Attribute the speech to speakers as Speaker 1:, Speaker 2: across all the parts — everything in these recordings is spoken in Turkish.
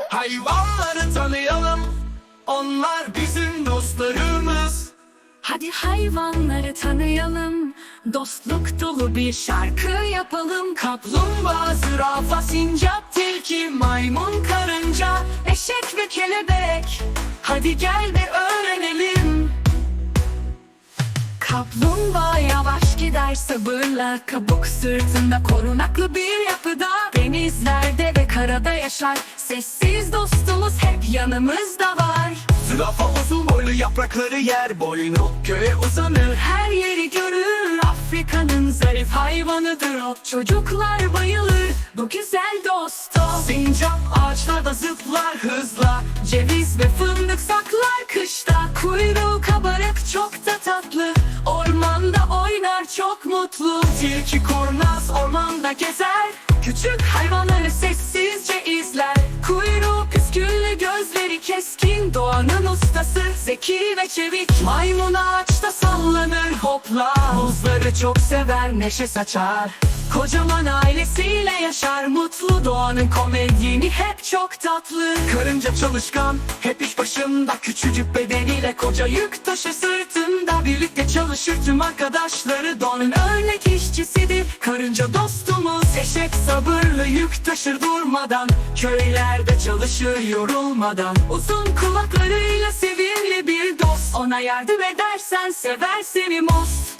Speaker 1: Hayvanları tanıyalım, onlar bizim dostlarımız.
Speaker 2: Hadi hayvanları tanıyalım, dostluk dolu bir şarkı yapalım.
Speaker 1: Kaplumbağa, zürafa, sincap, tilki, maymun, karınca,
Speaker 2: Eşek ve kelebek,
Speaker 1: hadi gel de öğrenelim.
Speaker 2: kaplumbağa yavaş gider sabırla, kabuk sırtında korunaklı bir yapıda. Denizlerde ve karada yaşar, sessiz dostumuz hep yanımızda var.
Speaker 1: Zürafa uzun boylu, yaprakları yer, boynu göğe uzanır.
Speaker 2: Her yeri görür, Afrika'nın zarif hayvanıdır o. Çocuklar bayılır bu güzel dosta.
Speaker 1: Sincap ağaçlarda zıplar hızla,
Speaker 2: Ceviz ve fındık saklar kışta. Kuyruğu kabarık çok da tatlı, ormanda oynar çok mutlu.
Speaker 1: tilki kurnaz ormanda gezer.
Speaker 2: Küçük hayvanları sessizce izler. Kuyruğu püsküllü, gözleri keskin, doğanın ustası zeki ve çevik.
Speaker 1: Maymun ağaçta sallanır hopla, muzları çok sever, neşe saçar.
Speaker 2: Kocaman ailesiyle yaşar mutlu, doğanın komedyeni hep çok tatlı.
Speaker 1: Karınca çalışkan, hep iş başında, küçücük bedeniyle koca yük taşı sırtında. Birlikte çalışır tüm arkadaşları, doğanın örnek işçisidir karınca dostumuz. Eşek sabırlı, yük taşır durmadan, köylerde çalışır yorulmadan.
Speaker 2: Uzun kulaklarıyla sevimli bir dost, ona yardım edersen sever seni most.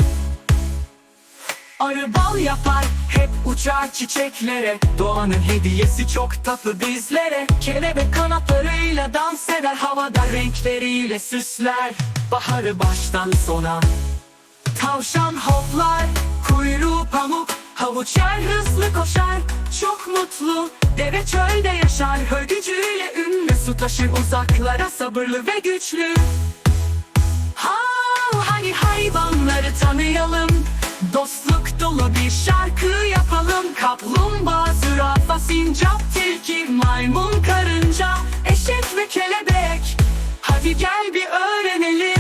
Speaker 1: Arı bal yapar, hep uçar çiçeklere, doğanın hediyesi çok tatlı bizlere. Kelebek kanatlarıyla dans eder, havada renkleriyle süsler baharı baştan sona. Tavşan hoplar, kuyruğu pamuk, havuç yer, hızlı koşar, çok mutlu. Deve çölde yaşar, hörgücüyle ünlü, su taşır uzaklara, sabırlı ve güçlü.
Speaker 2: Hadi hayvanları tanıyalım,
Speaker 1: Dostluk dolu bir şarkı yapalım. Kaplumbağa, zürafa, sincap, tilki, maymun, karınca,
Speaker 2: eşek ve kelebek.
Speaker 1: hadi gel bir öğrenelim.